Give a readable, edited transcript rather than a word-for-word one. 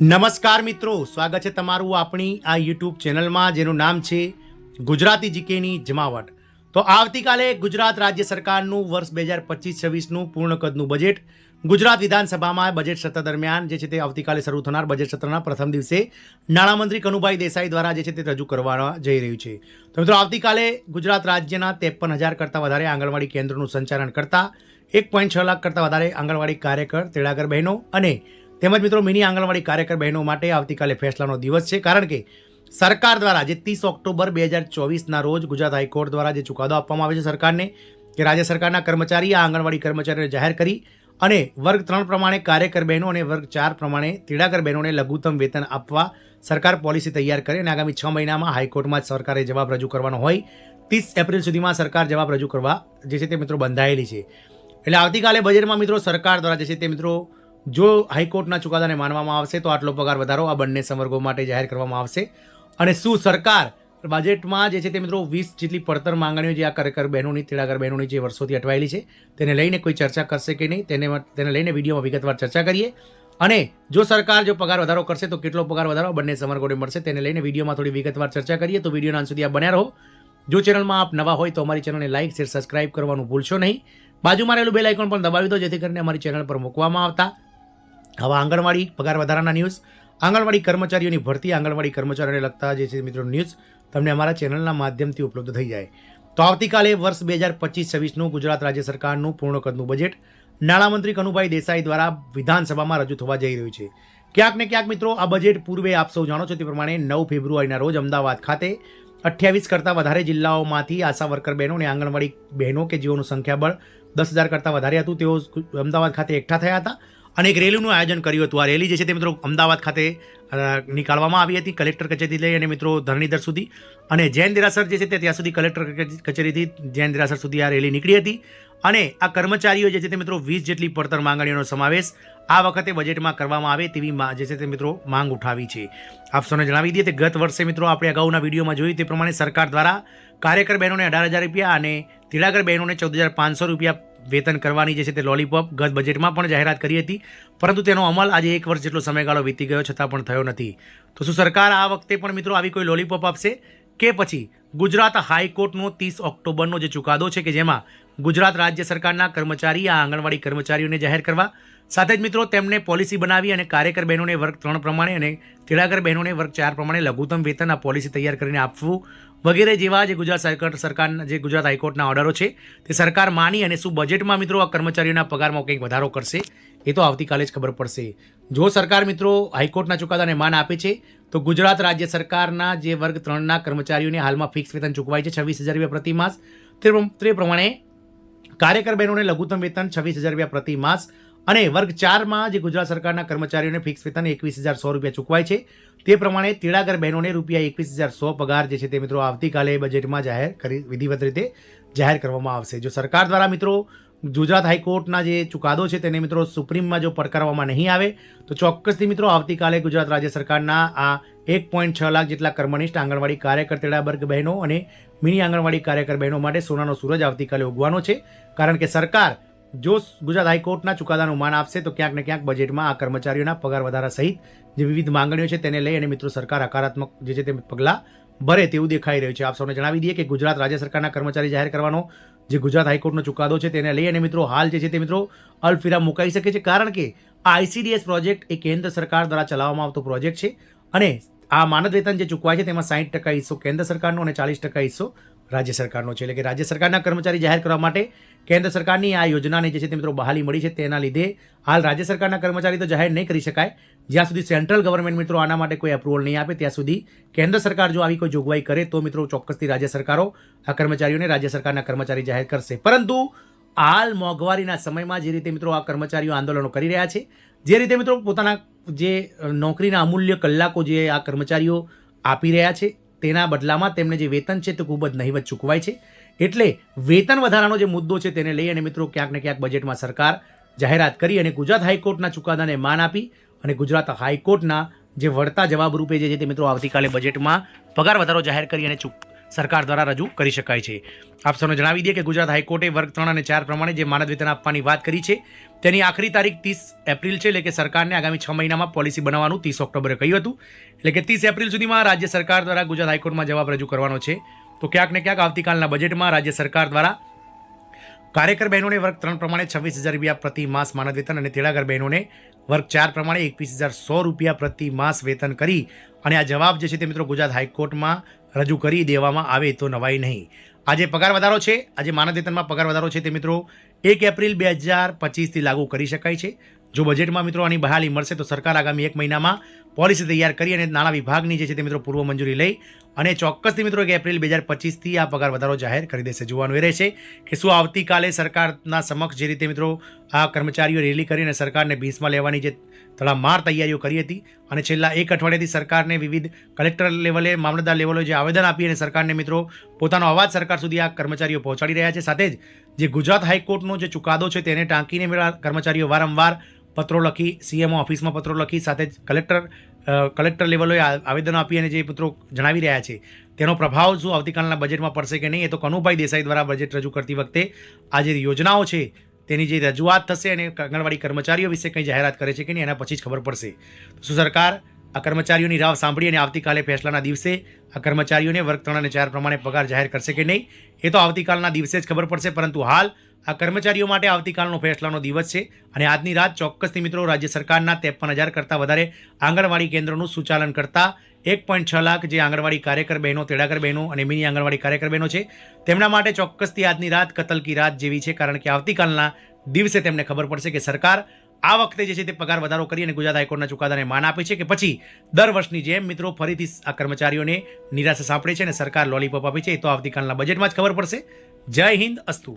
નમસ્કાર મિત્રો, સ્વાગત છે તમારું આપણી આ યુટ્યુબ ચેનલમાં જેનું નામ છે ગુજરાતી જીકેની જમાવટ। તો આવતીકાલે ગુજરાત રાજ્ય સરકારનું વર્ષ 2025-26નું પૂર્ણ કદનું બજેટ ગુજરાત વિધાનસભામાં બજેટ સત્ર દરમિયાન જે છે તે આવતીકાલે શરૂ થનાર બજેટ સત્રના પ્રથમ દિવસે નાણામંત્રી કનુભાઈ દેસાઈ દ્વારા જે છે તે રજૂ કરવા જઈ રહ્યું છે। તો મિત્રો આવતીકાલે ગુજરાત રાજ્યના 53,000 કરતાં વધારે આંગણવાડી કેન્દ્રોનું સંચાલન કરતા 1.6 લાખ કરતાં વધારે આંગણવાડી કાર્યકર તેડાગર બહેનો અને તેમજ મિત્રો મિની આંગણવાડી કાર્યકર બહેનો માટે આવતીકાલે ફેસલાનો દિવસ છે, કારણ કે સરકાર દ્વારા જે 30 ઓક્ટોબર 2024ના રોજ ગુજરાત હાઈકોર્ટ દ્વારા જે ચુકાદો આપવામાં આવે છે સરકારને કે રાજ્ય સરકારના કર્મચારી આ આંગણવાડી કર્મચારીઓને જાહેર કરી અને વર્ગ 3 પ્રમાણે કાર્યકર બહેનો અને વર્ગ 4 પ્રમાણે તેડાગર બહેનોને લઘુત્તમ વેતન આપવા સરકાર પોલિસી તૈયાર કરે અને આગામી 6 મહિનામાં હાઈકોર્ટમાં જ સરકારે જવાબ રજૂ કરવાનો હોય। 30 એપ્રિલ સુધીમાં સરકાર જવાબ રજૂ કરવા જે છે તે મિત્રો બંધાયેલી છે। એટલે આવતીકાલે બજેટમાં મિત્રો સરકાર દ્વારા જે છે તે મિત્રો જો હાઈકોર્ટના ચુકાદાને માનવામાં આવશે તો આટલો પગાર વધારો આ બંને સંવર્ગો માટે જાહેર કરવામાં આવશે। અને શું સરકાર બજેટમાં જે છે તે મિત્રો 20 જેટલી પડતર માંગણીઓ જે આ કાર્યકર બહેનોની તેડાગર બહેનોની જે વર્ષોથી અટવાયેલી છે તેને લઈને કોઈ ચર્ચા કરશે કે નહીં તેને લઈને વિડીયોમાં વિગતવાર ચર્ચા કરીએ। અને જો સરકાર જો પગાર વધારો કરશે તો કેટલો પગાર વધારો બંને સંવર્ગોને મળશે તેને લઈને વિડીયોમાં થોડી વિગતવાર ચર્ચા કરીએ। તો વિડીયોના અંત સુધી આપ બન્યા રહો। જો ચેનલમાં આપ નવા હોય તો અમારી ચેનલને લાઇક શેર સબસ્ક્રાઇબ કરવાનું ભૂલશો નહીં। બાજુમાં રહેલું બેલ આઇકોન પણ દબાવી દો જેથી કરીને અમારી ચેનલ પર મૂકવામાં આવતા આવા આંગણવાડી પગાર વધારાના ન્યૂઝ, આંગણવાડી કર્મચારીઓની ભરતી, આંગણવાડી કર્મચારીઓને લગતા જે છે મિત્રો ન્યૂઝ તમને અમારા ચેનલના માધ્યમથી ઉપલબ્ધ થઈ જાય। તો આવતીકાલે વર્ષ 2025-26નું ગુજરાત રાજ્ય સરકારનું પૂર્ણ કદનું બજેટ નાણામંત્રી કનુભાઈ દેસાઈ દ્વારા વિધાનસભામાં રજૂ થવા જઈ રહ્યું છે। ક્યાંક ને ક્યાંક મિત્રો આ બજેટ પૂર્વે આપ સૌ જાણો છો તે પ્રમાણે 9 ફેબ્રુઆરીના રોજ અમદાવાદ ખાતે 28 કરતાં વધારે જિલ્લાઓમાંથી આશા વર્કર બહેનો અને આંગણવાડી બહેનો કે જેઓનું સંખ્યાબળ 10,000 કરતાં વધારે હતું તેઓ અમદાવાદ ખાતે એકઠા થયા હતા અને એક રેલીનું આયોજન કર્યું હતું। આ રેલી જે છે તે મિત્રો અમદાવાદ ખાતે નીકાળવામાં આવી હતી, કલેક્ટર કચેરીથી લઈ અને મિત્રો ધરણીધર સુધી અને જૈન દેરાસર જે છે તે ત્યાં સુધી કલેક્ટર કચેરીથી જૈન દેરાસર સુધી આ રેલી નીકળી હતી। અને આ કર્મચારીઓ જે છે તે મિત્રો 20 જેટલી પડતર માંગણીઓનો સમાવેશ આ વખતે બજેટમાં કરવામાં આવે તેવી જે છે તે મિત્રો માંગ ઉઠાવી છે। આપ સૌને જણાવી દઈએ કે ગત વર્ષે મિત્રો આપણે અગાઉના વિડીયોમાં જોયું તે પ્રમાણે સરકાર દ્વારા કાર્યકર બહેનોને 18,000 રૂપિયા અને તેડાગર બહેનોને 14,500 રૂપિયા વેતન કરવાની જે છે તે લોલીપોપ ગત બજેટમાં પણ જાહેરાત કરી હતી, પરંતુ તેનો અમલ આજે 1 વર્ષ જેટલો સમયગાળો વીતી ગયો છતાં પણ થયો નથી। તો શું સરકાર આ વખતે પણ મિત્રો આવી કોઈ લોલીપોપ આપશે કે પછી ગુજરાત હાઈકોર્ટનો 30 ઓક્ટોબરનો જે ચુકાદો છે કે જેમાં ગુજરાત રાજ્ય સરકારના કર્મચારી આ આંગણવાડી કર્મચારીઓને જાહેર કરવા સાથે જ મિત્રો તેમને પોલિસી બનાવી અને કાર્યકર બહેનોને વર્ગ 3 પ્રમાણે અને તેડાગર બહેનોને વર્ગ 4 પ્રમાણે લઘુત્તમ વેતન આ પોલિસી તૈયાર કરીને આપવું વગેરે જેવા જે ગુજરાત સરકારના જે ગુજરાત હાઈકોર્ટના ઓર્ડરો છે તે સરકાર માની અને શું બજેટમાં મિત્રો આ કર્મચારીઓના પગારમાં કંઈક વધારો કરશે એ તો આવતીકાલે જ ખબર પડશે। જો સરકાર મિત્રો હાઈકોર્ટના ચુકાદાને માન આપે છે તો ગુજરાત રાજ્ય સરકારના જે વર્ગ 3ના કર્મચારીઓને હાલમાં ફિક્સ વેતન ચૂકવાય છે 26,000 રૂપિયા પ્રતિ માસ, તે પ્રમાણે કાર્યકર બહેનોને લઘુત્તમ વેતન 26,000 રૂપિયા પ્રતિ માસ અને વર્ગ 4માં જે ગુજરાત સરકારના કર્મચારીઓને ફિક્સ વેતન 21,100 રૂપિયા ચૂકવાય છે તે પ્રમાણે તેડાગર બહેનોને રૂપિયા 21,100 પગાર જે છે તે મિત્રો આવતીકાલે બજેટમાં જાહેર કરી વિધિવત રીતે જાહેર કરવામાં આવશે। જો સરકાર દ્વારા મિત્રો ગુજરાત હાઈકોર્ટના જે ચુકાદો છે તેને મિત્રો સુપ્રીમમાં જો પડકારવામાં નહીં આવે તો ચોક્કસથી મિત્રો આવતીકાલે ગુજરાત રાજ્ય સરકારના આ 1.6 લાખ જેટલા કર્મનિષ્ઠ આંગણવાડી કાર્યકર તેડાગર બહેનો અને મિની આંગણવાડી કાર્યકર બહેનો માટે સોનાનો સૂરજ આવતીકાલે ઉગવાનો છે, કારણ કે સરકાર જો ગુજરાત હાઈકોર્ટના ચુકાદાનું માન આપશે તો ક્યાંક ને ક્યાંક બજેટમાં આ કર્મચારીઓના પગાર વધારા સહિત જે વિવિધ માંગણીઓ છે તેને લઈ અને મિત્રો સરકાર હકારાત્મક જે છે તે પગલાં ભરે તેવું દેખાઈ રહ્યું છે। આપ સૌને જણાવી દઈએ કે ગુજરાત રાજ્ય સરકારના કર્મચારી જાહેર કરવાનો જે ગુજરાત હાઈકોર્ટનો ચુકાદો છે તેને લઈ અને મિત્રો હાલ જે છે તે મિત્રો અલ્પવિરામ મુકાઈ શકે છે, કારણ કે આ ICDS પ્રોજેક્ટ એ કેન્દ્ર સરકાર દ્વારા ચલાવવામાં આવતો પ્રોજેક્ટ છે અને આ માનદ વેતન જે ચૂકવાય છે તેમાં 60% હિસ્સો કેન્દ્ર સરકારનો અને 40% હિસ્સો રાજ્ય સરકારનો છે। એટલે કે રાજ્ય સરકારના કર્મચારી જાહેર કરવા માટે કેન્દ્ર સરકારની આ યોજનાને જે છે તે મિત્રો બહાલી મળી છે, તેના લીધે હાલ રાજ્ય સરકારના કર્મચારી તો જાહેર નહીં કરી શકાય જ્યાં સુધી સેન્ટ્રલ ગવર્મેન્ટ મિત્રો આના માટે કોઈ અપ્રુવલ નહીં આપે ત્યાં સુધી કેન્દ્ર સરકાર જો આવી કોઈ જોગવાઈ કરે તો મિત્રો ચોક્કસથી રાજ્ય સરકારો આ કર્મચારીઓને રાજ્ય સરકારના કર્મચારી જાહેર કરશે। પરંતુ હાલ મોંઘવારીના સમયમાં જે રીતે મિત્રો આ કર્મચારીઓ આંદોલનો કરી રહ્યા છે, જે રીતે મિત્રો પોતાના જે નોકરીના અમૂલ્ય કલાકો જે આ કર્મચારીઓ આપી રહ્યા છે તેના બદલામાં તેમને જે વેતન છે તે ખૂબ જ નહિવત ચૂકવાય છે। એટલે વેતન વધારાનો જે મુદ્દો છે તેને લઈ અને મિત્રો ક્યાંક ને ક્યાંક બજેટમાં સરકાર જાહેરાત કરી અને ગુજરાત હાઈકોર્ટના ચુકાદાને માન આપી અને ગુજરાત હાઈકોર્ટના જે વળતા જવાબ રૂપે જે છે તે મિત્રો આવતીકાલે બજેટમાં પગાર વધારો જાહેર કરી અને સરકાર દ્વારા રજૂ કરી શકાય છે. આપ સૌને જણાવી દઈએ કે ગુજરાત હાઈકોર્ટે વર્ગ 3 અને 4 પ્રમાણે જે માનદ વેતન આપવાની વાત કરી છે તેની આખરી તારીખ 30 એપ્રિલ છે, એટલે કે સરકારને આગામી 6 મહિનામાં પોલિસી બનાવવાનું 30 ઓક્ટોબરે કહ્યું હતું. એટલે કે 30 એપ્રિલ સુધીમાં રાજ્ય સરકાર દ્વારા ગુજરાત હાઈકોર્ટમાં જવાબ રજૂ કરવાનો છે. તો ક્યાંક ને ક્યાંક આવતીકાલના બજેટમાં રાજ્ય સરકાર દ્વારા કાર્યકર બહેનોને વર્ગ 3 પ્રમાણે 26,000 રૂપિયા પ્રતિ માસ માનદ વેતન અને તેડાગર બહેનોને વર્ગ 4 પ્રમાણે 21,100 રૂપિયા પ્રતિ માસ વેતન કરી અને આ જવાબ જે છે તે મિત્રો ગુજરાત હાઈકોર્ટમાં રજૂ કરી દેવામાં આવે તો નવાઈ નહીં. આજે પગાર વધારો છે, આજે માનદ વેતનમાં પગાર વધારો છે તે મિત્રો 1 એપ્રિલ 2025થી લાગુ કરી શકાય છે. જો બજેટમાં મિત્રો આની બહાલી મળશે તો સરકાર આગામી 1 મહિનામાં પોલિસી તૈયાર કરી અને નાણાં વિભાગની જે છે તે મિત્રો પૂર્વ મંજૂરી લઈ અને ચોક્કસથી મિત્રો 1 એપ્રિલ 2025થી આ પગાર વધારો જાહેર કરી દેશે. જોવાનું એ રહેશે કે શું આવતીકાલે સરકારના સમક્ષ જે રીતે મિત્રો આ કર્મચારીઓ રેલી કરીને સરકારને ભીંસમાં લેવાની જે તડામાર તૈયારીઓ કરી હતી અને છેલ્લા 1 અઠવાડિયાથી સરકારને વિવિધ કલેક્ટર લેવલે, મામલતદાર લેવલે જે આવેદન આપી અને સરકારને મિત્રો પોતાનો અવાજ સરકાર સુધી આ કર્મચારીઓ પહોંચાડી રહ્યા છે. સાથે જ જે ગુજરાત હાઈકોર્ટનો જે ચુકાદો છે તેને ટાંકીને કર્મચારીઓ વારંવાર પત્રો લખી, સીએમઓ ઓફિસમાં પત્રો લખી, સાથે જ કલેક્ટર લેવલોએ આવેદનો આપી અને જે મિત્રો જણાવી રહ્યા છે તેનો પ્રભાવ શું આવતીકાલના બજેટમાં પડશે કે નહીં, એ તો કનુભાઈ દેસાઈ દ્વારા બજેટ રજૂ કરતી વખતે આ જે યોજનાઓ છે તેની જે રજૂઆત થશે અને આંગણવાડી કર્મચારીઓ વિશે કંઈ જાહેરાત કરે છે કે નહીં એના પછી જ ખબર પડશે. શું સરકાર આ કર્મચારીઓની રાવ સાંભળી અને આવતીકાલે ફેસલાના દિવસે આ કર્મચારીઓને વર્ગ 3 અને 4 પ્રમાણે પગાર જાહેર કરશે કે નહીં, એ તો આવતીકાલના દિવસે જ ખબર પડશે. પરંતુ હાલ આ કર્મચારીઓ માટે આવતીકાલનો ફેસલાનો દિવસ છે અને આજની રાત ચોક્કસથી મિત્રો રાજ્ય સરકારના 53,000 કરતાં વધારે આંગણવાડી કેન્દ્રોનું સુચાલન કરતા 1.6 લાખ જે આંગણવાડી કાર્યકર બહેનો, તેડાગર બહેનો અને મિની આંગણવાડી કાર્યકર બહેનો છે તેમના માટે ચોક્કસથી આજની રાત કતલ કી રાત જેવી છે. કારણ કે આવતીકાલના દિવસે તેમને ખબર પડશે કે સરકાર આ વખતે જે છે તે પગાર વધારો કરી અને ગુજરાત હાઈકોર્ટના ચુકાદાને માન આપે છે કે પછી દર વર્ષની જેમ મિત્રો ફરીથી આ કર્મચારીઓને નિરાશા સાંપડે છે અને સરકાર લોલીપોપ આપે છે. એ તો આવતીકાલના બજેટમાં જ ખબર પડશે. જય હિન્દ, અસ્તુ.